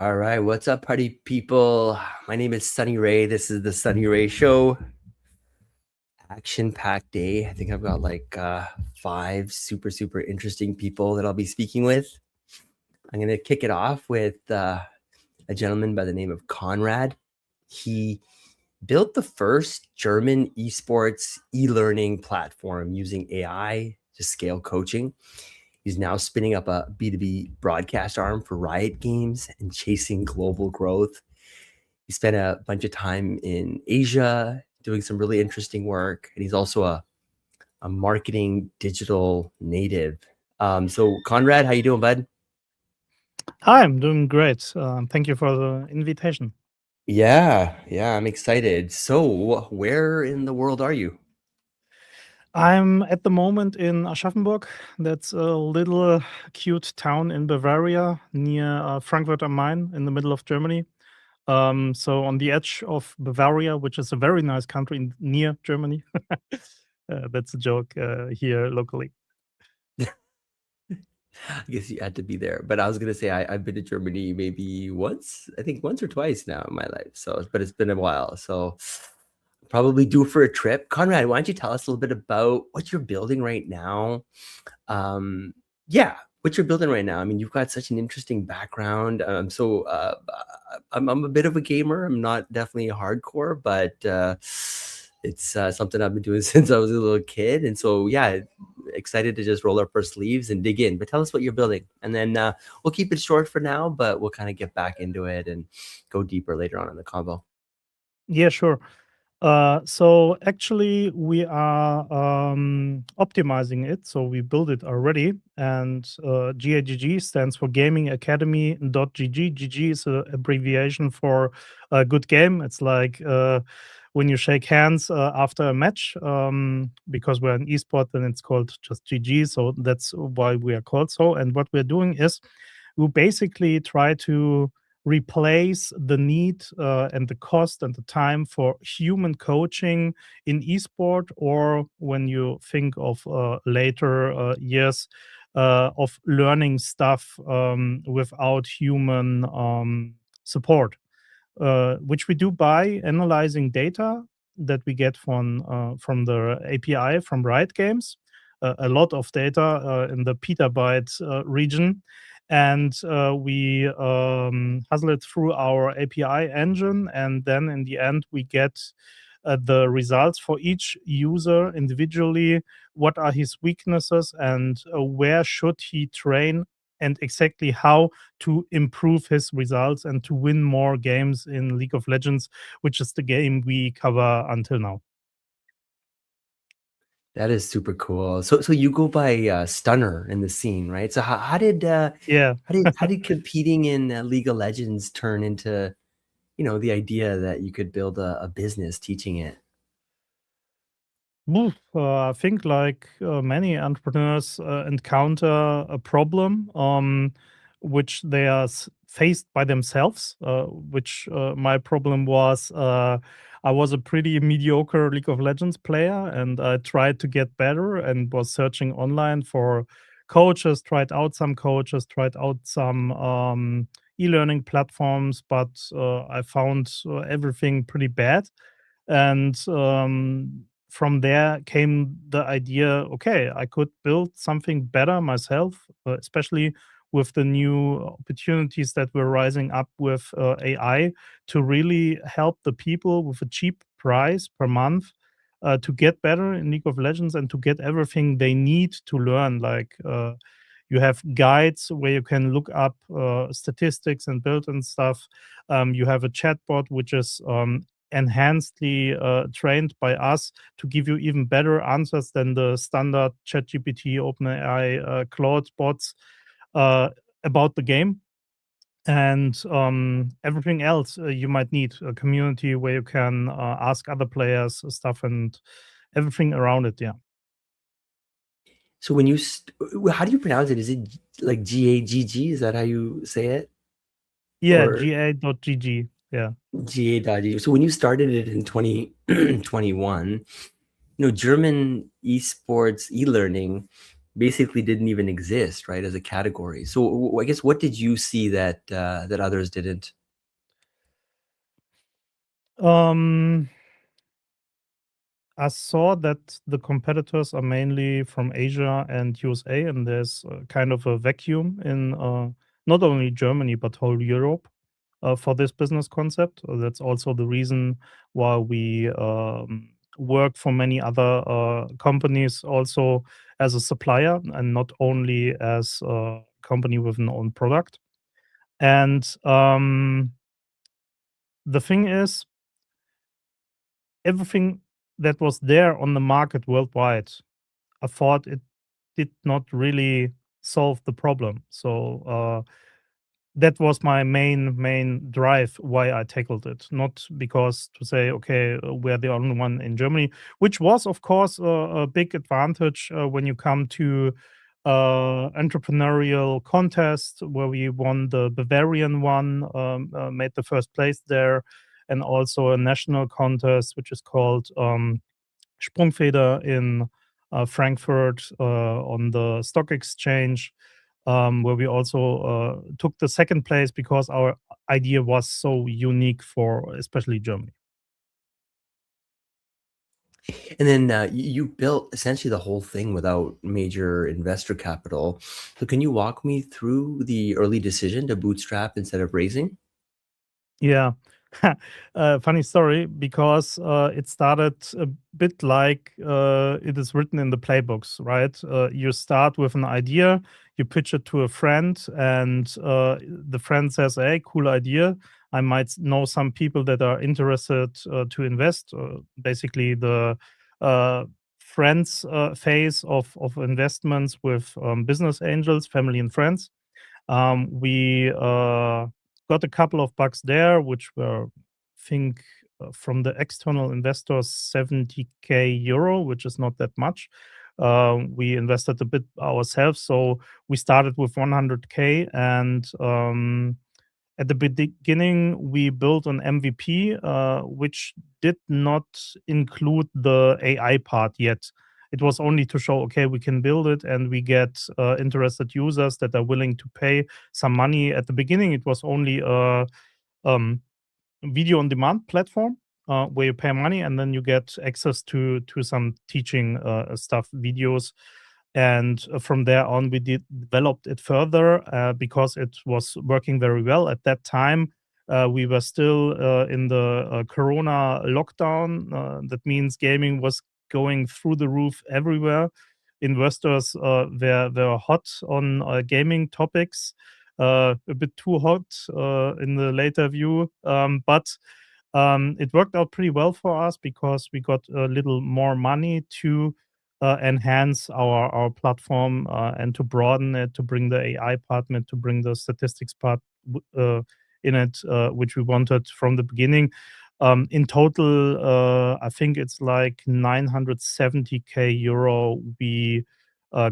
All right, what's up, party people? My name is Sunny Ray. This is the Sunny Ray Show. Action-packed day. I think I've got like five super interesting people that I'll be speaking with. I'm gonna kick it off with a gentleman by the name of Conrad. He built the first German esports e-learning platform using AI to scale coaching. He's now spinning up a B2B broadcast arm for Riot Games and chasing global growth. He spent a bunch of time in Asia doing some really interesting work, and he's also a marketing digital native. So Conrad, how you doing, bud? Hi, I'm doing great. Thank you for the invitation. Yeah, I'm excited. So where in the world are you? I'm at the moment in Aschaffenburg. That's a little cute town in Bavaria near Frankfurt am Main in the middle of Germany. So on the edge of Bavaria, which is a very nice country near Germany. That's a joke here locally. I guess you had to be there, but I was gonna say I've been to Germany maybe once, I think once or twice now in my life. So, but it's been a while. So probably due for a trip. Conrad, why don't you tell us a little bit about what you're building right now? Um, yeah, what you're building right now. I mean, you've got such an interesting background. I'm a bit of a gamer. I'm not definitely hardcore, but it's something I've been doing since I was a little kid. And so, yeah, excited to just roll up our sleeves and dig in. But tell us what you're building, and then we'll keep it short for now, but we'll kind of get back into it and go deeper later on in the convo. Yeah, sure. So actually, we are optimizing it. So we built it already, and GAGG stands for Gaming Academy .gg. GG is an abbreviation for a good game. It's like when you shake hands after a match, because we're an esport, then it's called just GG. So that's why we are called so. And what we're doing is we basically try to replace the need and the cost and the time for human coaching in esport, or when you think of later years of learning stuff without human support, which we do by analyzing data that we get from the API from Riot Games, a lot of data in the petabyte region, and we hustle it through our API engine, and then in the end we get the results for each user individually. What are his weaknesses, and where should he train, and exactly how to improve his results and to win more games in League of Legends, which is the game we cover until now. That is super cool. So you go by Stunner in the scene, right? So Yeah. how did competing in League of Legends turn into, the idea that you could build a business teaching it? Oof, I think like many entrepreneurs encounter a problem which they are faced by themselves, which my problem was. I was a pretty mediocre League of Legends player, and I tried to get better and was searching online for coaches, tried out some coaches, tried out some e-learning platforms, but I found everything pretty bad. And from there came the idea, okay, I could build something better myself, especially with the new opportunities that were rising up with AI, to really help the people with a cheap price per month to get better in League of Legends and to get everything they need to learn. Like you have guides where you can look up statistics and build and stuff. You have a chatbot which is enhancedly trained by us to give you even better answers than the standard ChatGPT, OpenAI, Claude bots uh, about the game. And everything else you might need, a community where you can ask other players stuff and everything around it. Yeah. So how do you pronounce it? Is it like GAGG? Is that how you say it? Yeah. Or ga.gg. Yeah. GA.G? So when you started it in 2021, German esports e-learning basically didn't even exist, right, as a category. So I guess what did you see that that others didn't? Um, I saw that the competitors are mainly from Asia and USA, and there's kind of a vacuum in not only Germany but whole Europe for this business concept. That's also the reason why we work for many other companies also as a supplier and not only as a company with an own product. And the thing is, everything that was there on the market worldwide, I thought it did not really solve the problem. So that was my main drive why I tackled it. Not because to say, okay, we're the only one in Germany, which was of course a big advantage when you come to entrepreneurial contest where we won the Bavarian one, made the first place there, and also a national contest which is called Sprungfeder in Frankfurt on the stock exchange, where we also took the second place because our idea was so unique for especially Germany. And then you built essentially the whole thing without major investor capital. So can you walk me through the early decision to bootstrap instead of raising? Yeah. Funny story because it started a bit like it is written in the playbooks, right? You start with an idea, you pitch it to a friend, and the friend says, "Hey, cool idea. I might know some people that are interested to invest." Basically, the uh, friends phase of investments with business angels, family, and friends. We got a couple of bucks there, which were, I think, from the external investors, 70K euro, which is not that much. We invested a bit ourselves, so we started with 100K, and at the beginning, we built an MVP, which did not include the AI part yet. It was only to show, okay, we can build it and we get interested users that are willing to pay some money. At the beginning, it was only a video on demand platform where you pay money and then you get access to some teaching stuff, videos. And from there on, we developed it further because it was working very well at that time. We were still in the Corona lockdown. That means gaming was going through the roof everywhere. Investors were hot on gaming topics, a bit too hot in the later view. But it worked out pretty well for us because we got a little more money to enhance our platform and to broaden it, to bring the AI part in it, to bring the statistics part in it, which we wanted from the beginning. In total, I think it's like 970K euro we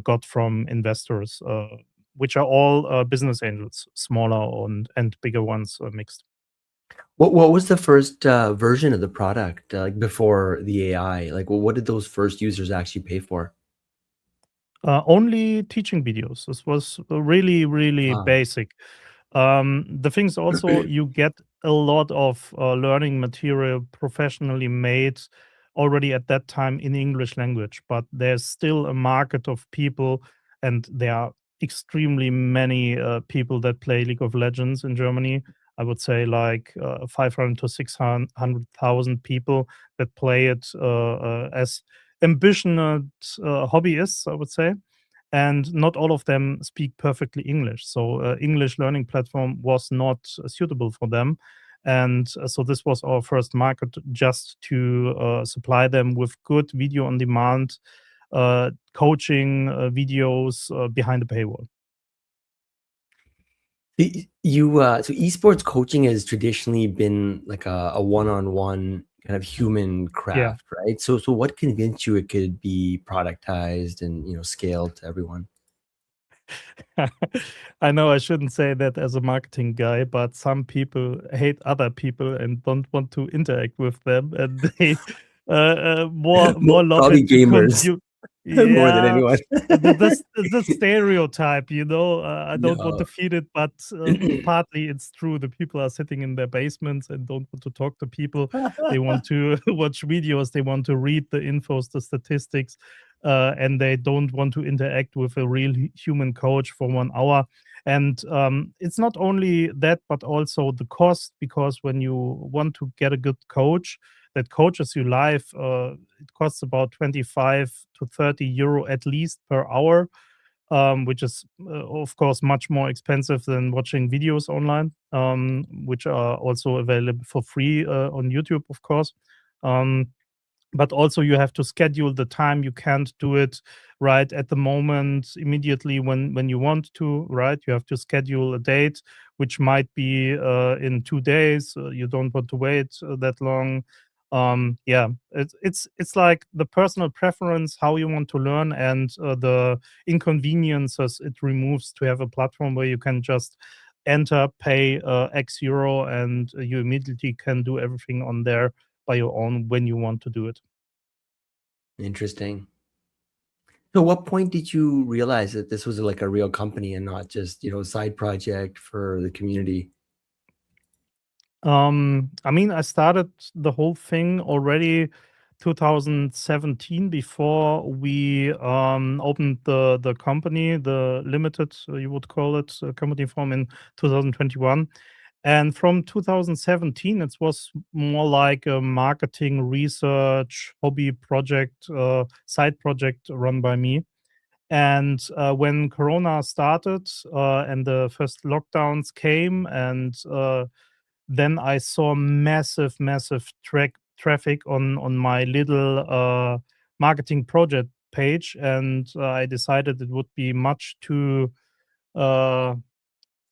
got from investors, which are all business angels, smaller and bigger ones mixed. What was the first version of the product like before the AI? Like, what did those first users actually pay for? Only teaching videos. This was really Wow. basic. The thing is also you get a lot of learning material professionally made already at that time in English language, but there's still a market of people, and there are extremely many people that play League of Legends in Germany. I would say like 500 to 600,000 people that play it as ambitioned hobbyists, I would say, and not all of them speak perfectly English. So English learning platform was not suitable for them, and so this was our first market, just to supply them with good video on demand coaching videos behind the paywall. So esports coaching has traditionally been like a one-on-one kind of human Yeah. craft, right? So what convinced you it could be productized and scaled to everyone? I know I shouldn't say that as a marketing guy, but some people hate other people and don't want to interact with them, and they more love Probably it to gamers. consume. more than Yeah, anyone. the stereotype, I don't want No. to feed it, but partly it's true. The people are sitting in their basements and don't want to talk to people. They want to watch videos, they want to read the infos, the statistics, and they don't want to interact with a real human coach for 1 hour. And it's not only that, but also the cost, because when you want to get a good coach that coaches you live, it costs about 25 to 30 euro at least per hour, which is, of course, much more expensive than watching videos online, which are also available for free on YouTube, of course. Um, but also you have to schedule the time. You can't do it right at the moment immediately when you want to, right? You have to schedule a date which might be in 2 days. You don't want to wait that long. Yeah, it's like the personal preference, how you want to learn, and the inconveniences it removes to have a platform where you can just enter, pay X euro, and you immediately can do everything on there by your own when you want to do it. Interesting. So what point did you realize that this was like a real company and not just, a side project for the community? I mean, I started the whole thing already 2017, before we opened the company, the limited, you would call it, company form in 2021. And from 2017, it was more like a marketing research hobby project, side project run by me. And when Corona started and the first lockdowns came, and then I saw massive traffic on my little marketing project page, and I decided it would be uh,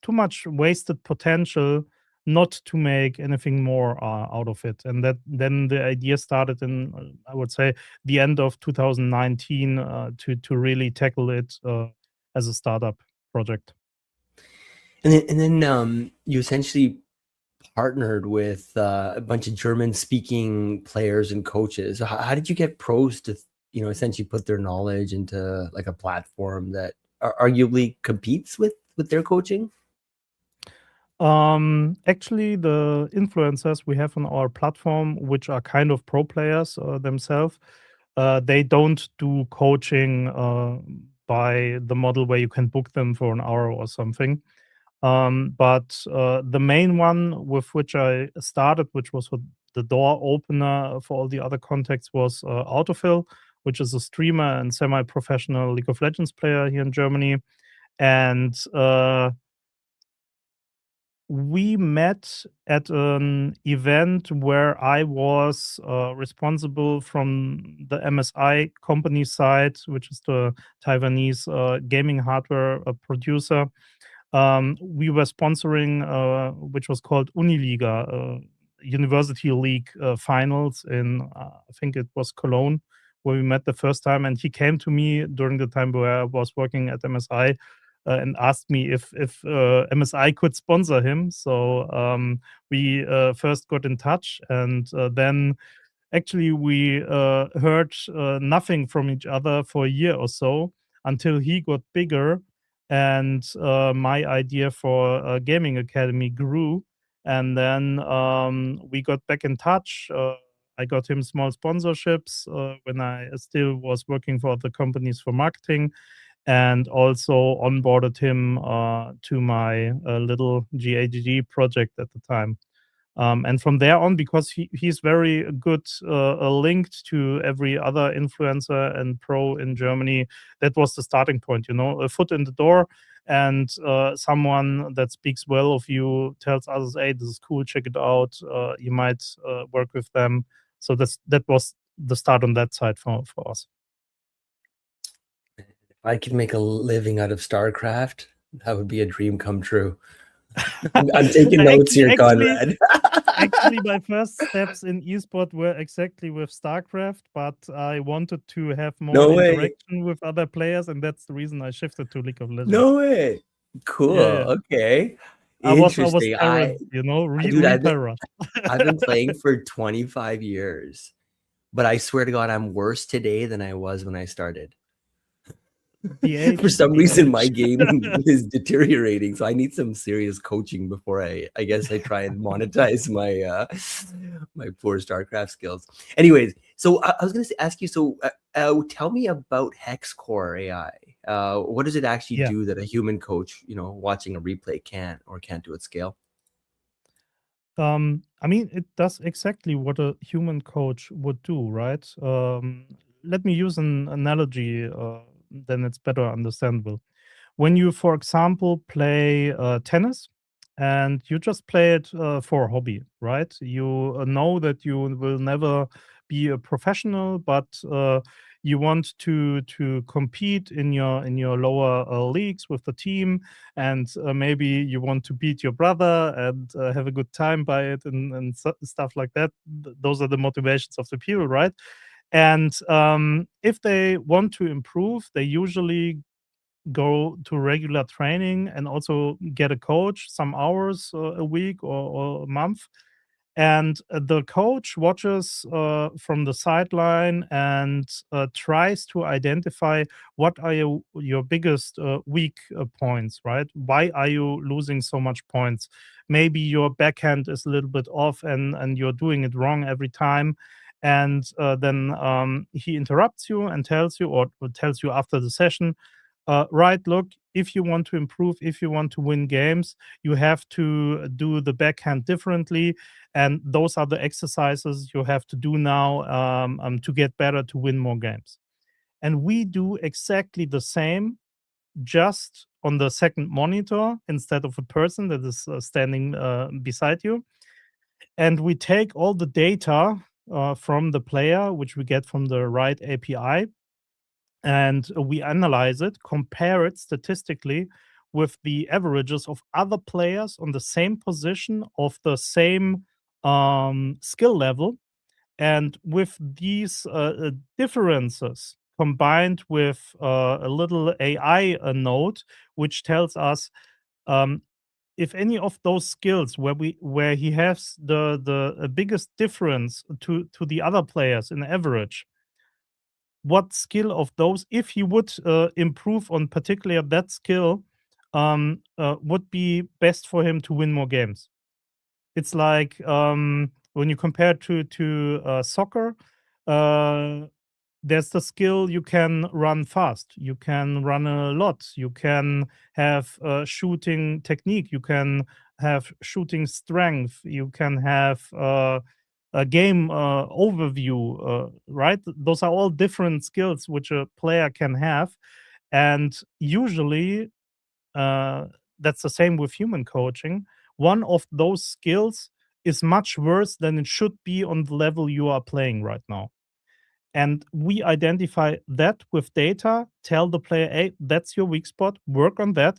too much wasted potential not to make anything more out of it. And that then the idea started in, I would say, the end of 2019, to really tackle it as a startup project. And then you essentially partnered with a bunch of German-speaking players and coaches. So how did you get pros to, essentially put their knowledge into like a platform that arguably competes with their coaching? Actually, the influencers we have on our platform, which are kind of pro players themselves, they don't do coaching by the model where you can book them for an hour or something. But the main one with which I started, which was the door opener for all the other contacts, was Autofill, which is a streamer and semi-professional League of Legends player here in Germany. And we met at an event where I was responsible from the MSI company side, which is the Taiwanese gaming hardware producer. We were sponsoring, which was called Uniliga, University League finals in, I think it was Cologne, where we met the first time. And he came to me during the time where I was working at MSI, and asked me if MSI could sponsor him. So we first got in touch, and then actually we heard nothing from each other for a year or so, until he got bigger, and my idea for a gaming academy grew. And then we got back in touch. I got him small sponsorships when I still was working for other companies for marketing, and also onboarded him to my little GAGG project at the time. And from there on, because he's very good linked to every other influencer and pro in Germany, that was the starting point, a foot in the door, and someone that speaks well of you tells others, hey, this is cool, check it out. You might work with them. So that was the start on that side for us. If I could make a living out of StarCraft, that would be a dream come true. I'm taking notes here, Conrad. Actually, my first steps in esport were exactly with StarCraft, but I wanted to have more No way. interaction with other players, and that's the reason I shifted to League of Legends. No way. Cool. Yeah. Okay. I was Interesting. Terran, Dude, Reaper. I've been playing for 25 years, but I swear to God, I'm worse today than I was when I started. The For age, some the reason, my age. game is deteriorating, so I need some serious coaching before I guess I try and monetize my poor StarCraft skills. Anyways, so I was going to ask you. So, tell me about HexCore AI. What does it actually Yeah. do that a human coach, watching a replay can't do at scale? I mean, it does exactly what a human coach would do, right? Let me use an analogy, then it's better understandable. When you, for example, play tennis and you just play it for a hobby, right? You know that you will never be a professional, but you want to compete in your lower leagues with the team, and maybe you want to beat your brother and have a good time by it, and stuff like that. Those are the motivations of the people, right? And if they want to improve, they usually go to regular training and also get a coach some hours a week or a month. And the coach watches from the sideline and tries to identify what are your biggest weak points, right? Why are you losing so much points? Maybe your backhand is a little bit off, and you're doing it wrong every time. And then he interrupts you and tells you, or tells you after the session, right, look, if you want to improve, if you want to win games, you have to do the backhand differently. And those are the exercises you have to do now to get better, to win more games. And we do exactly the same, just on the second monitor instead of a person that is standing beside you. And we take all the data from the player, which we get from the right API, and we analyze it, compare it statistically with the averages of other players on the same position of the same skill level. And with these differences combined with a little AI node, which tells us um, if any of those skills where he has the biggest difference to the other players in average, what skill of those, if he would improve on particularly that skill, would be best for him to win more games. It's like when you compare to soccer, uh, there's the skill you can run fast, you can run a lot, you can have shooting technique, you can have shooting strength, you can have a game overview, right? Those are all different skills which a player can have, and usually uh, that's the same with human coaching. One of those skills is much worse than it should be on the level you are playing right now. And we identify that with data, tell the player, hey, that's your weak spot, work on that,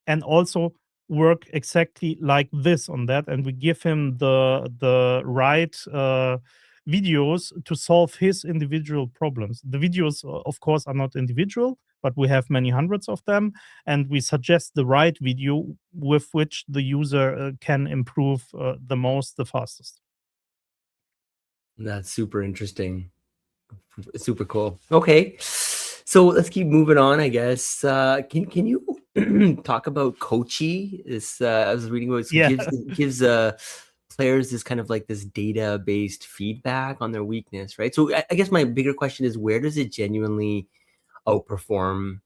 and also work exactly like this on that. And we give him the right videos to solve his individual problems. The videos, of course, are not individual, but we have many hundreds of them, and we suggest the right video with which the user can improve the most, the fastest. That's super interesting. Super cool. Okay. So let's keep moving on, I guess. Can you talk about Kochi? This I was reading about, so Yeah. gives players this kind of like this data-based feedback on their weakness, right? So I guess my bigger question is, where does it genuinely outperform,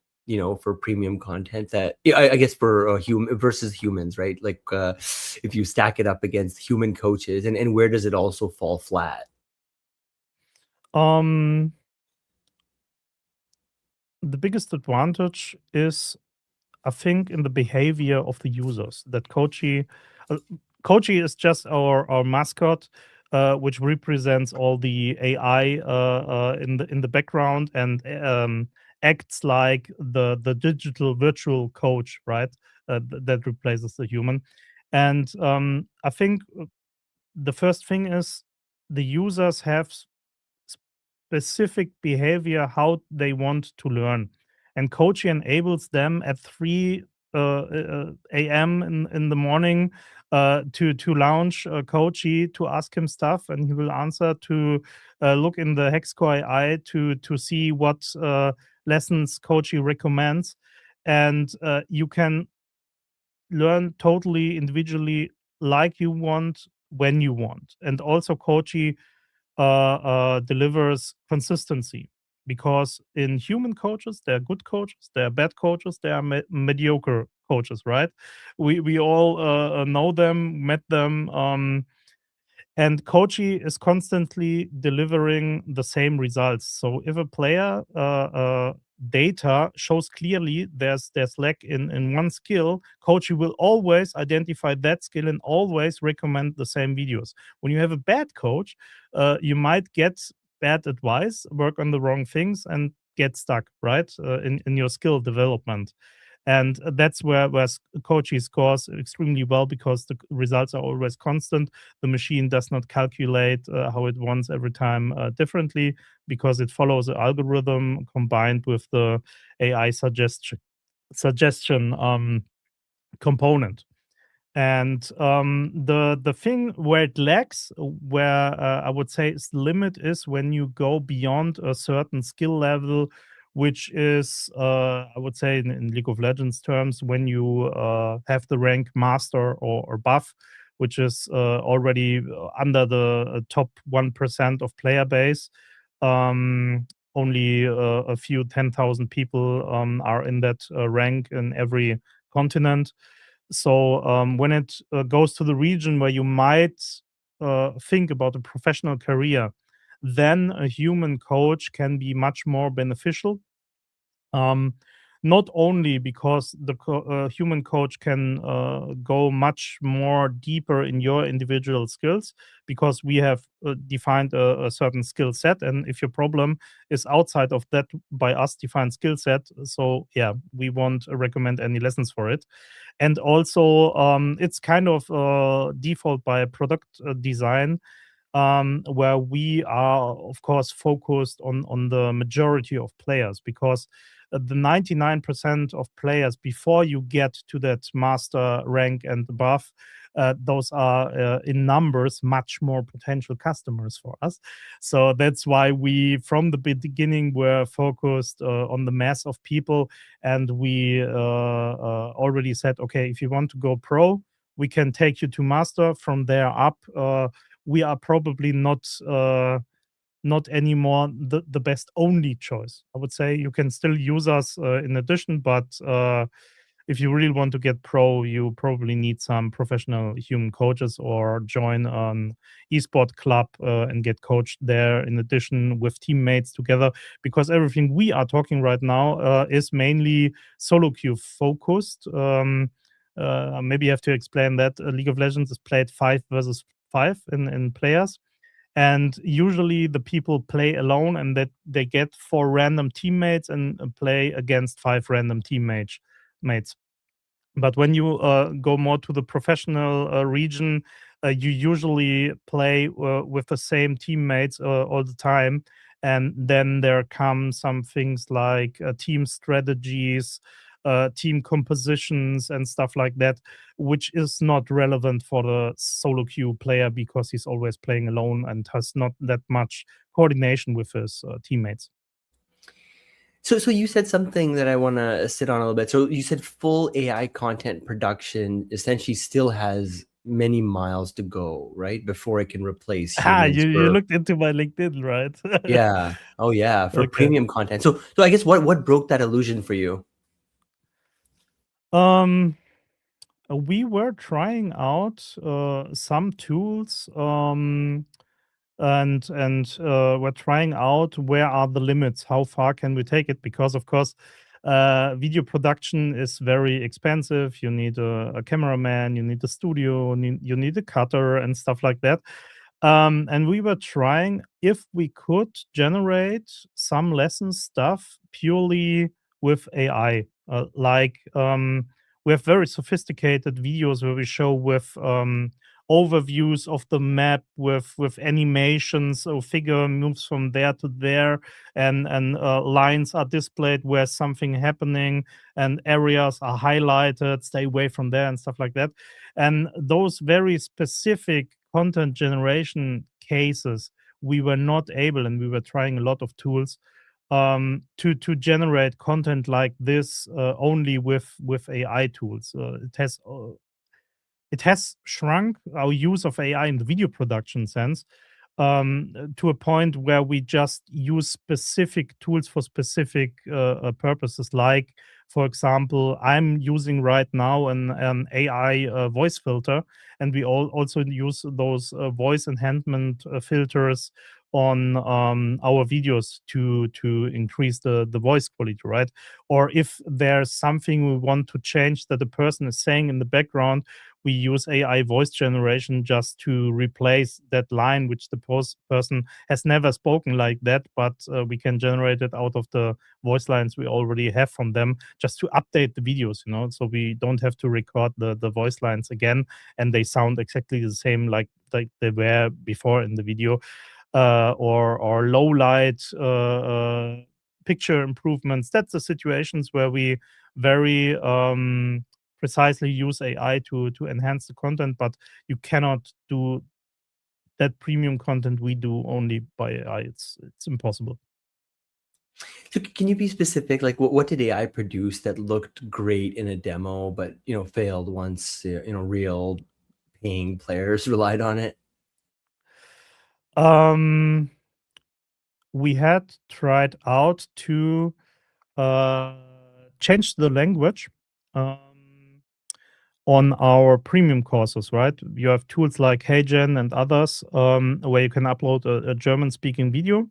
for premium content, that, yeah, I guess for human versus humans, right? Like, if you stack it up against human coaches, and where does it also fall flat? um the biggest advantage is, I think, in the behavior of the users. That uh, Kochi is just our mascot, which represents all the AI in the background, and acts like the digital virtual coach, right? That replaces the human. And I think the first thing is the users have specific behavior how they want to learn. And Kochi enables them at 3 a.m. In the morning to launch Kochi, to ask him stuff, and he will answer, to look in the Hexcore AI to see what lessons Kochi recommends, and you can learn totally individually like you want when you want. And also Kochi delivers consistency, because in human coaches there are good coaches, there are bad coaches, there are mediocre coaches, right? We all know them, met them, and Kochi is constantly delivering the same results. So if a player data shows clearly there's lack in one skill, Kochi will always identify that skill and always recommend the same videos. When you have a bad coach, you might get bad advice, work on the wrong things, and get stuck, right, in your skill development. And that's where Kochi scores extremely well, because the results are always constant. The machine does not calculate how it wants every time differently, because it follows an algorithm combined with the AI suggestion component. And the thing where it lacks, where I would say its limit, is when you go beyond a certain skill level, which is I would say in League of Legends terms, when you have the rank master or buff, which is already under the top 1% of player base. Only a few 10,000 people are in that rank in every continent. So when it goes to the region where you might think about a professional career, then a human coach can be much more beneficial. Um, Not only because the human coach can go much more deeper in your individual skills, because we have defined a certain skill set, and if your problem is outside of that by us defined skill set, so yeah, we won't recommend any lessons for it. And also it's kind of default by product design, where we are of course focused on the majority of players, because the 99% of players before you get to that master rank and above, those are in numbers much more potential customers for us. So that's why we from the beginning were focused on the mass of people, and we already said, okay, if you want to go pro, we can take you to master. From there up, we are probably not anymore the best only choice. I would say you can still use us in addition, but if you really want to get pro, you probably need some professional human coaches, or join an esport club and get coached there in addition with teammates together. Because everything we are talking right now is mainly solo queue focused. Maybe you have to explain that League of Legends is played 5 versus 5 in players, and usually the people play alone, and that they get 4 random teammates and play against 5 random teammates. But when you go more to the professional region, you usually play with the same teammates all the time. And then there come some things like team strategies, team compositions, and stuff like that, which is not relevant for the solo queue player, because he's always playing alone and has not that much coordination with his teammates. So you said something that I want to sit on a little bit. So you said full AI content production essentially still has many miles to go, right? Before it can replace You humans you for, looked into my LinkedIn, right? yeah. Oh yeah, for Okay. premium content. So I guess what broke that illusion for you? Um, we were trying out some tools, and we're trying out where are the limits, how far can we take it, because of course video production is very expensive. You need a cameraman, you need a studio, you need a cutter and stuff like that. And we were trying if we could generate some lesson stuff purely with AI. We have very sophisticated videos where we show with overviews of the map with animations. So figure moves from there to there, and lines are displayed where something happening, and areas are highlighted. Stay away from there and stuff like that. And those very specific content generation cases, we were not able, and we were trying a lot of tools to generate content like this only with AI tools. It has shrunk our use of AI in the video production sense to a point where we just use specific tools for specific purposes. Like, for example, I'm using right now an AI voice filter, and we also use those voice enhancement filters on our videos to increase the voice quality, right? Or if there's something we want to change that the person is saying in the background, we use AI voice generation just to replace that line, which the person has never spoken like that, but we can generate it out of the voice lines we already have from them, just to update the videos, so we don't have to record the voice lines again, and they sound exactly the same like they were before in the video. Or low light picture improvements. That's the situations where we very precisely use AI to enhance the content, but you cannot do that premium content we do only by AI. It's impossible. So can you be specific? Like, what did AI produce that looked great in a demo, but failed once real paying players relied on it? We had tried out to change the language on our premium courses, right? You have tools like HeyGen and others where you can upload a German-speaking video,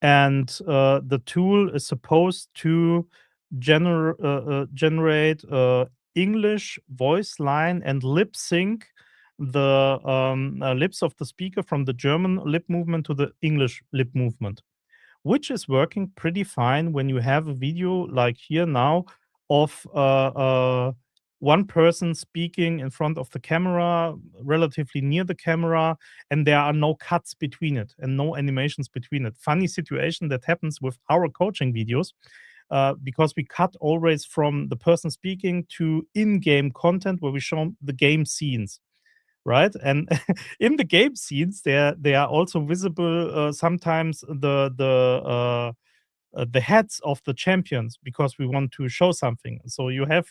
and the tool is supposed to generate English voice line and lip sync the lips of the speaker from the German lip movement to the English lip movement, which is working pretty fine when you have a video like here now of one person speaking in front of the camera, relatively near the camera, and there are no cuts between it and no animations between it. Funny situation that happens with our coaching videos. Because we cut always from the person speaking to in-game content where we show the game scenes, right? And in the game scenes, they are also visible sometimes the heads of the champions, because we want to show something. So you have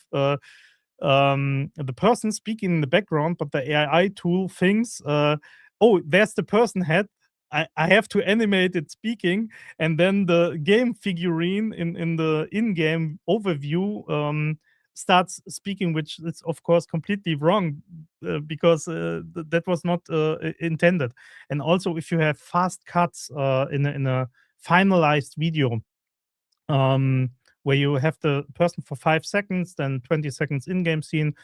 the person speaking in the background, but the AI tool thinks, oh, there's the person head. I have to animate it speaking, and then the game figurine in the in-game overview starts speaking, which is of course completely wrong because that was not intended. And also, if you have fast cuts in a finalized video, where you have the person for 5 seconds, then 20 seconds in-game scene,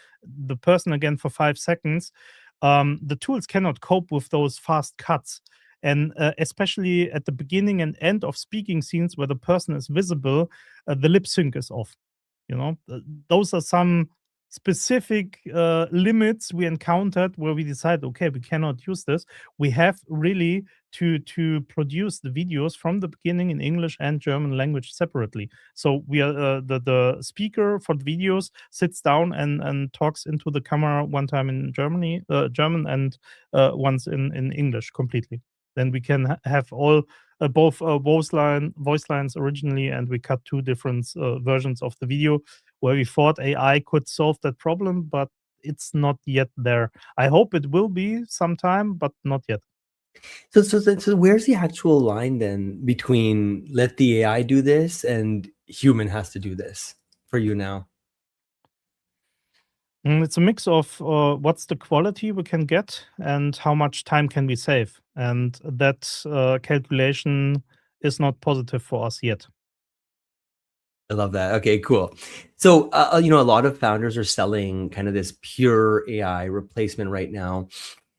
the person again for 5 seconds. The tools cannot cope with those fast cuts. And especially at the beginning and end of speaking scenes where the person is visible, the lip sync is off. Those are some specific limits we encountered where we decided, okay, we cannot use this. We have really to produce the videos from the beginning in English and German language separately. So we are the speaker for the videos sits down and talks into the camera one time in German, and once in English completely. Then we can have all both voice lines originally, and we cut two different versions of the video where we thought AI could solve that problem, but it's not yet there. I hope it will be sometime, but not yet. So where's the actual line then between let the AI do this and human has to do this for you now? It's a mix of what's the quality we can get and how much time can we save. And that calculation is not positive for us yet. I love that. Okay, cool. So, a lot of founders are selling kind of this pure AI replacement right now,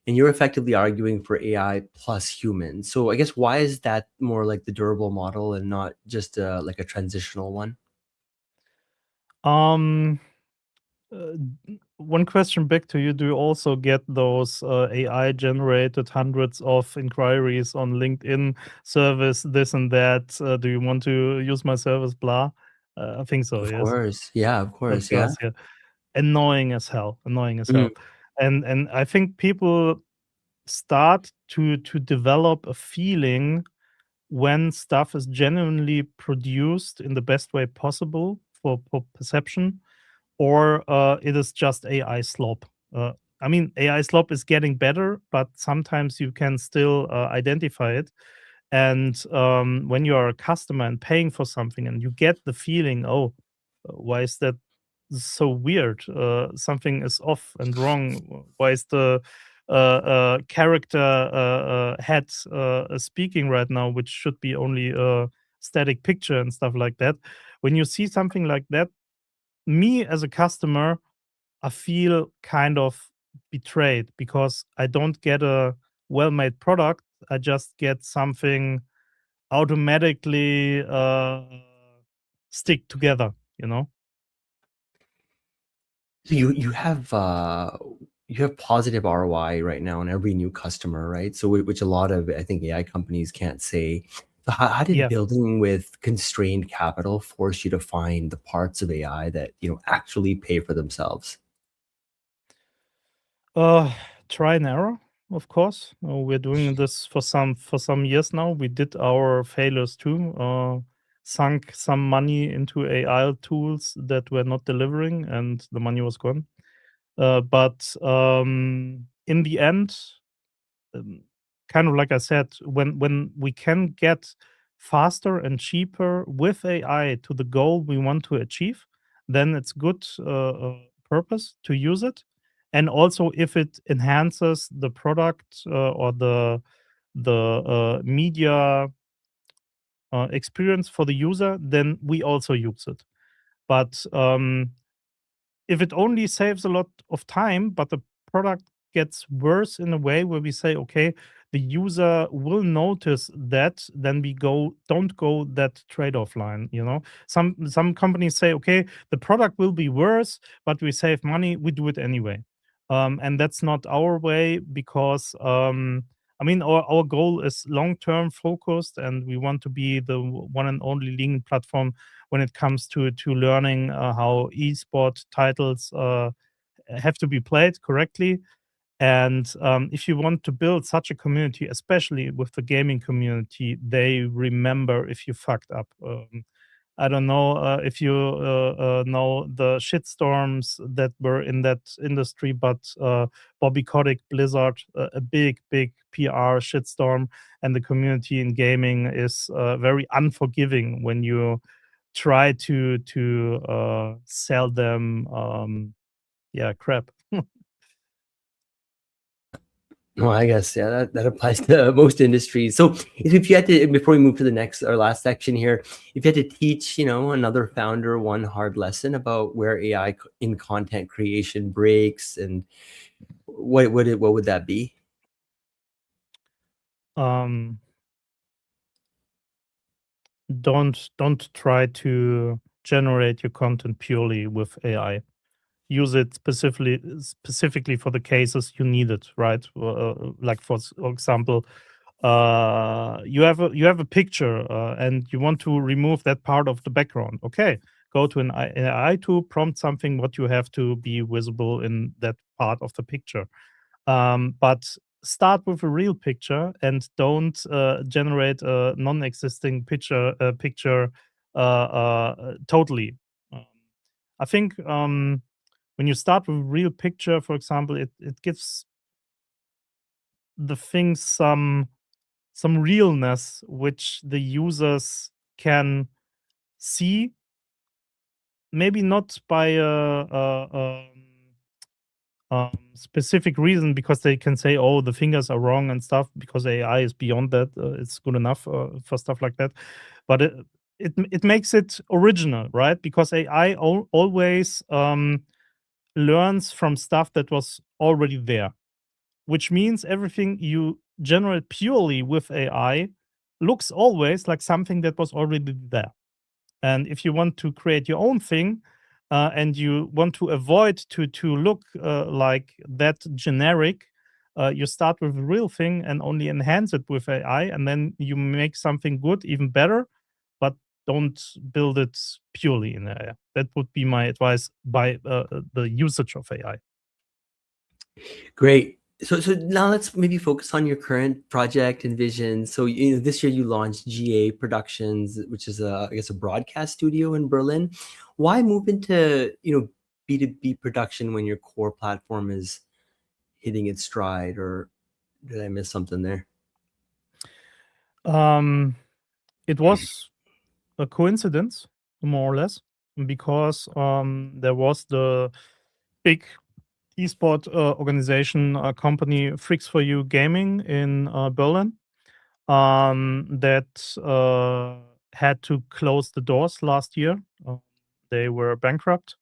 and you're effectively arguing for AI plus human. So, I guess why is that more like the durable model and not just like a transitional one? Um, uh, One question back to you: do you also get those AI generated hundreds of inquiries on LinkedIn service, this and that? Do you want to use my service? Blah. I think so. Of Yes, course. Yeah, of of course. Yeah. course. Yeah, annoying as hell. Annoying as Mm. hell. And I think people start to develop a feeling when stuff is genuinely produced in the best way possible for perception, or it is just AI slop. I mean, AI slop is getting better, but sometimes you can still identify it. And when you are a customer and paying for something, and you get the feeling, oh, why is that so weird? Something is off and wrong. Why is the character head speaking right now, which should be only a static picture and stuff like that? When you see something like that, me as a customer, I feel kind of betrayed because I don't get a well-made product. I just get something automatically stick together, you know? So you have positive ROI right now on every new customer, right? So which a lot of I think AI companies can't say. So how did Yeah. building with constrained capital force you to find the parts of AI that actually pay for themselves? Uh, Try and error, of course. We're doing this for some years now. We did our failures too. Sunk some money into AI tools that were not delivering, and the money was gone. But in the end, um, kind of like I said, when we can get faster and cheaper with AI to the goal we want to achieve, then it's good purpose to use it. And also, if it enhances the product or the media experience for the user, then we also use it. But if it only saves a lot of time, but the product gets worse in a way where we say, okay, the user will notice that, then we don't go that trade-off line, you know. Some companies say, okay, the product will be worse, but we save money, we do it anyway. And that's not our way because I mean, our goal is long-term focused, and we want to be the one and only leading platform when it comes to learning how esport titles have to be played correctly. And if you want to build such a community, especially with the gaming community, they remember if you fucked up. I don't know if you know the shitstorms that were in that industry, but Bobby Kotick, Blizzard, a big PR shitstorm, and the community in gaming is very unforgiving when you try to sell them yeah, crap. Well, I guess yeah, that applies to most industries. So if you had to, before we move to the next or last section here, if you had to teach, another founder one hard lesson about where AI in content creation breaks, and what would that be? um don't try to generate your content purely with AI. Use it specifically for the cases you need it, right? Like for example, you have a picture and you want to remove that part of the background. Okay, go to an AI tool, prompt something what you have to be visible in that part of the picture. But start with a real picture and don't generate a non-existing picture totally. Um, I think when you start with a real picture, for example, it gives the thing some realness which the users can see, maybe not by specific reason, because they can say, oh, the fingers are wrong and stuff, because AI is beyond that. It's good enough for stuff like that. But it makes it original, right? Because AI always learns from stuff that was already there, which means everything you generate purely with AI looks always like something that was already there. And if you want to create your own thing, and you want to avoid to look like that generic, you start with a real thing and only enhance it with AI, and then you make something good, even better. But don't build it purely in AI. That would be my advice by the usage of AI. Great. So now let's maybe focus on your current project and vision. So this year you launched GA Productions, which is I guess a broadcast studio in Berlin. Why move into B2B production when your core platform is hitting its stride, or did I miss something there? Um, it was a coincidence, more or less, because there was the big esport organization company Freaks for You Gaming in Berlin that had to close the doors last year. They were bankrupt,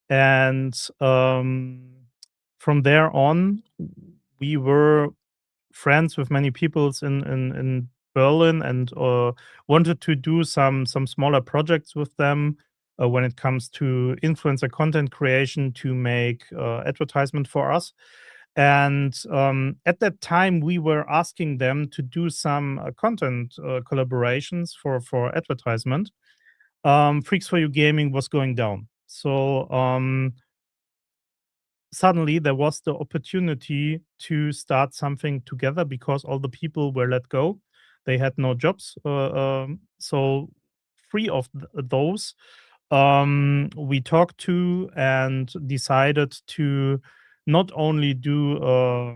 and from there on, we were friends with many peoples in Berlin and wanted to do some smaller projects with them when it comes to influencer content creation to make advertisement for us. And at that time, we were asking them to do some content collaborations for advertisement. Freaks for You Gaming was going down, so suddenly there was the opportunity to start something together because all the people were let go. They had no jobs. So three of those we talked to and decided to not only do a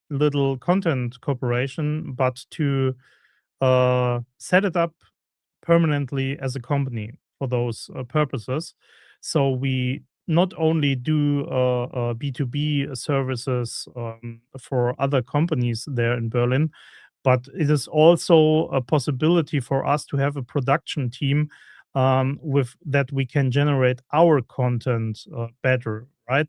little content cooperation, but to set it up permanently as a company for those purposes. So we not only do B2B services for other companies there in Berlin, but it is also a possibility for us to have a production team with that we can generate our content better, right?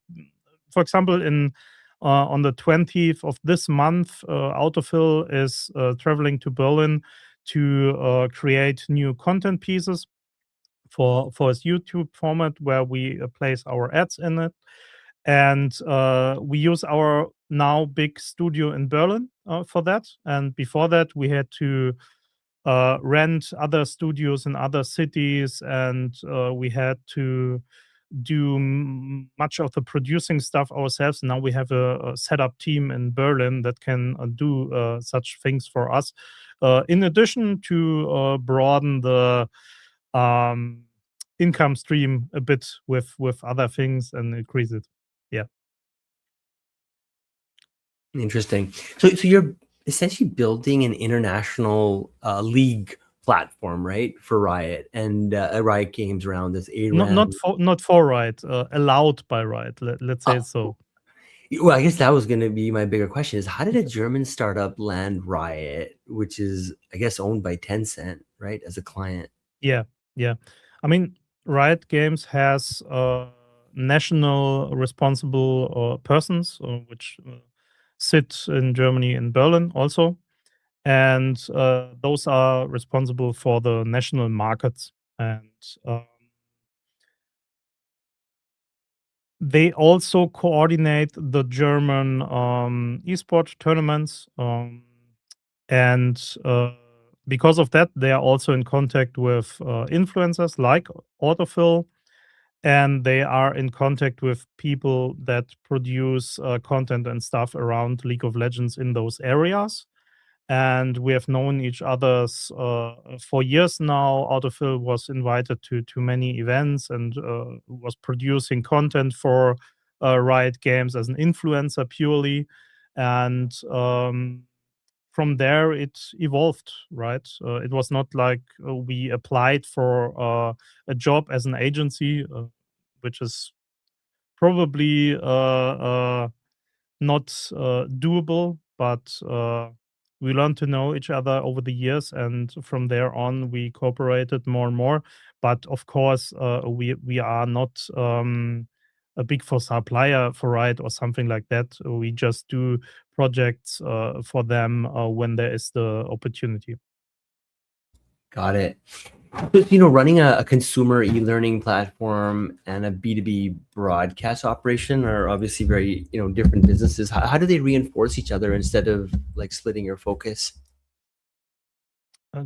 For example, in on the 20th of this month, Autofill is traveling to Berlin to create new content pieces for his YouTube format where we place our ads in it. And we use our now big studio in Berlin for that. And before that, we had to rent other studios in other cities, and we had to do much of the producing stuff ourselves. Now we have a set up team in Berlin that can do such things for us. In addition to broaden the um, income stream a bit with other things and increase it. Yeah. Interesting. So you're essentially building an international league platform, right, for Riot and Riot Games around this Not ARAM. not for Riot, allowed by Riot. Let's say Uh, it so. well, I guess that was going to be my bigger question: is how did a German startup land Riot, which is, I guess, owned by Tencent, right, as a client? Yeah, yeah. I mean, Riot Games has national responsible persons which sit in Germany in Berlin also, and those are responsible for the national markets. And they also coordinate the German esport tournaments, and because of that, they are also in contact with influencers like Autofill, and they are in contact with people that produce content and stuff around League of Legends in those areas. And we have known each other's for years now. Autofill was invited to many events and was producing content for Riot Games as an influencer purely, and from there it evolved. Right, it was not like we applied for a job as an agency, which is probably not doable, but we learned to know each other over the years, and from there on, we cooperated more and more. But of course, we are not a big four supplier for Riot or something like that. We just do projects for them when there is the opportunity. Got it. So, running a consumer e-learning platform and a B2B broadcast operation are obviously very, different businesses. How do they reinforce each other instead of like splitting your focus?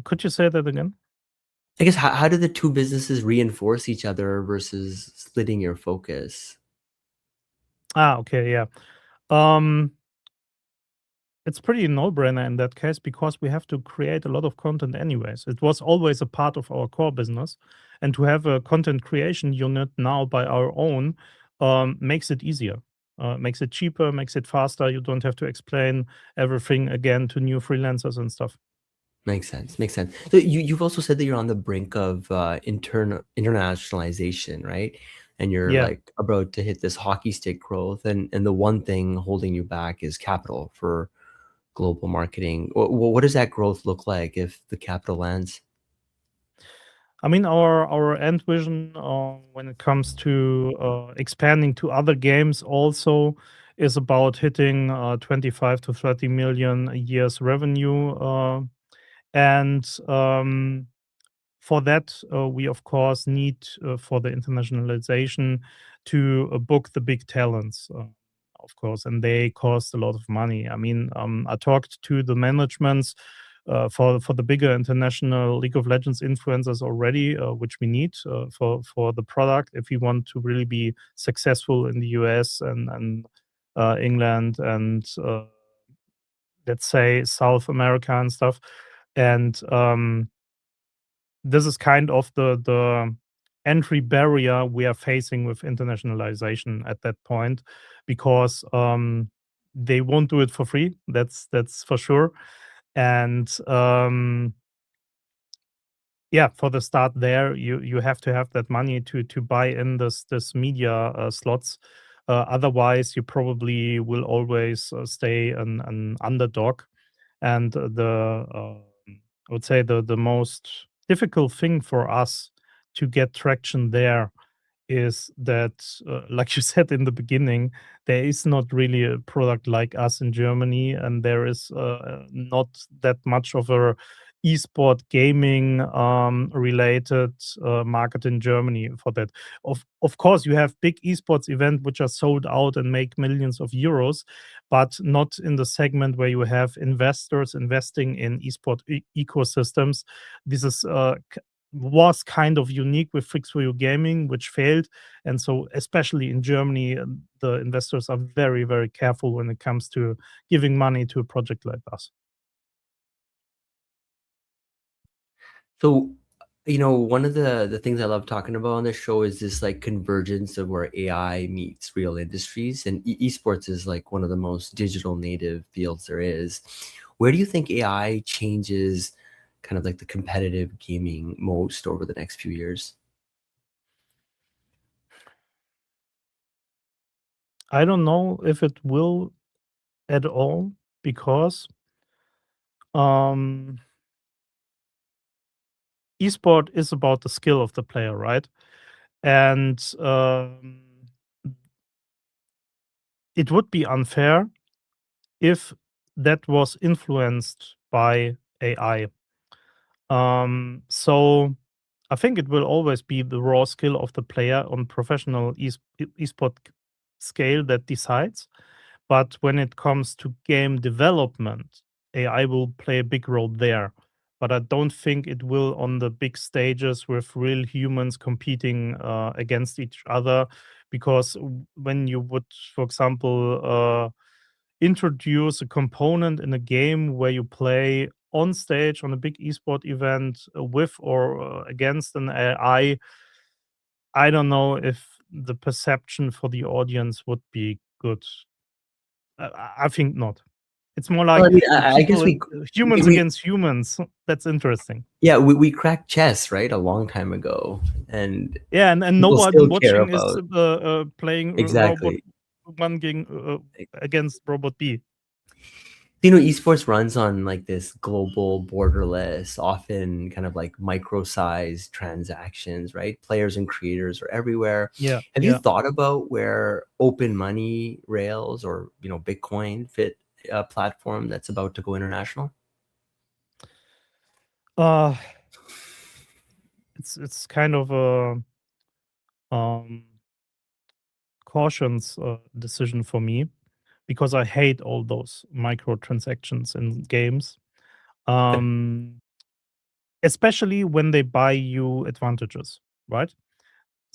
Could you say that again? I guess how do the two businesses reinforce each other versus splitting your focus? Ah, okay, yeah. Um, it's pretty no-brainer in that case because we have to create a lot of content anyways. It was always a part of our core business, and to have a content creation unit now by our own makes it easier, makes it cheaper, makes it faster. You don't have to explain everything again to new freelancers and stuff. Makes sense. Makes sense. So you've also said that you're on the brink of internationalization, right? And you're Yeah. like about to hit this hockey stick growth, and the one thing holding you back is capital for global marketing. What does that growth look like if the capital lands? I mean, our end vision when it comes to expanding to other games also is about hitting 25 to 30 million a year's revenue. And for that, we of course need for the internationalization to book the big talents, of course, and they cost a lot of money. I mean, I talked to the managements for the bigger international League of Legends influencers already, which we need for the product if we want to really be successful in the US and England and let's say South America and stuff. And this is kind of the entry barrier we are facing with internationalization at that point because they won't do it for free. That's for sure. And yeah, for the start there, you have to have that money to buy in this media slots. Otherwise, you probably will always stay an underdog. And I would say the most difficult thing for us to get traction there is that, like you said in the beginning, there is not really a product like us in Germany, and there is not that much of a esport gaming related market in Germany for that. Of course, you have big esports events which are sold out and make millions of euros, but not in the segment where you have investors investing in esport ecosystems. This is was kind of unique with Fix for You Gaming, which failed. And so, especially in Germany, the investors are very, very careful when it comes to giving money to a project like us. So, one of the things I love talking about on this show is this like convergence of where AI meets real industries, and esports is like one of the most digital native fields there is. Where do you think AI changes kind of like the competitive gaming most over the next few years? I don't know if it will at all because um, esport is about the skill of the player, right? And it would be unfair if that was influenced by AI. So I think it will always be the raw skill of the player on professional esport scale that decides. But when it comes to game development, AI will play a big role there. But I don't think it will on the big stages with real humans competing against each other. Because when you would, for example, introduce a component in a game where you play on stage on a big esport event with or against an AI, I don't know if the perception for the audience would be good. I think not. It's more Well, like I mean, I people, guess we, humans we against humans. That's interesting. yeah, we cracked chess, right, a long time ago, and Yeah, and no people one still care watching is about playing robot exactly. one game against robot B. Esports runs on like this global, borderless, often kind of like micro-sized transactions, right? Players and creators are everywhere. Yeah, Have you yeah. thought about where open money rails or Bitcoin fit a platform that's about to go international? Uh, it's kind of a um cautious decision for me because I hate all those microtransactions in games. Um, especially when they buy you advantages, right?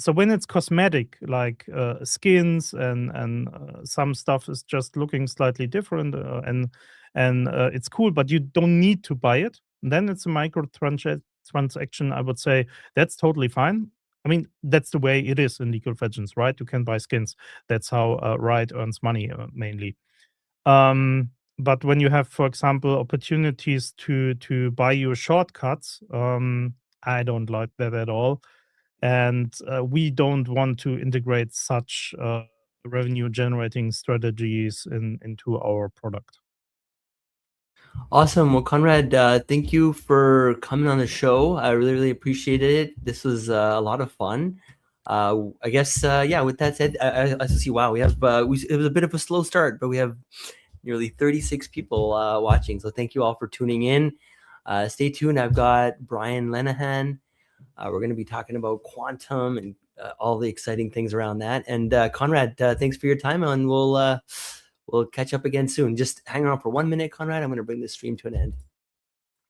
so when it's cosmetic, like skins and some stuff is just looking slightly different, and it's cool, but you don't need to buy it, then it's a micro transaction. I would say that's totally fine. I mean, that's the way it is in League of Legends, right? You can buy skins. That's how Riot earns money mainly. But when you have, for example, opportunities to buy your shortcuts, I don't like that at all, and we don't want to integrate such revenue generating strategies into our product. Awesome. Well, Conrad, thank you for coming on the show. I really, really appreciated it. This was a lot of fun. I guess, yeah, with that said, I see, wow, we have, it was a bit of a slow start, but we have nearly 36 people watching. So thank you all for tuning in. Stay tuned. I've got Brian Lenahan. We're going to be talking about quantum and all the exciting things around that. And Conrad, thanks for your time, and we'll catch up again soon. Just hang on for 1 minute, Conrad. I'm going to bring this stream to an end.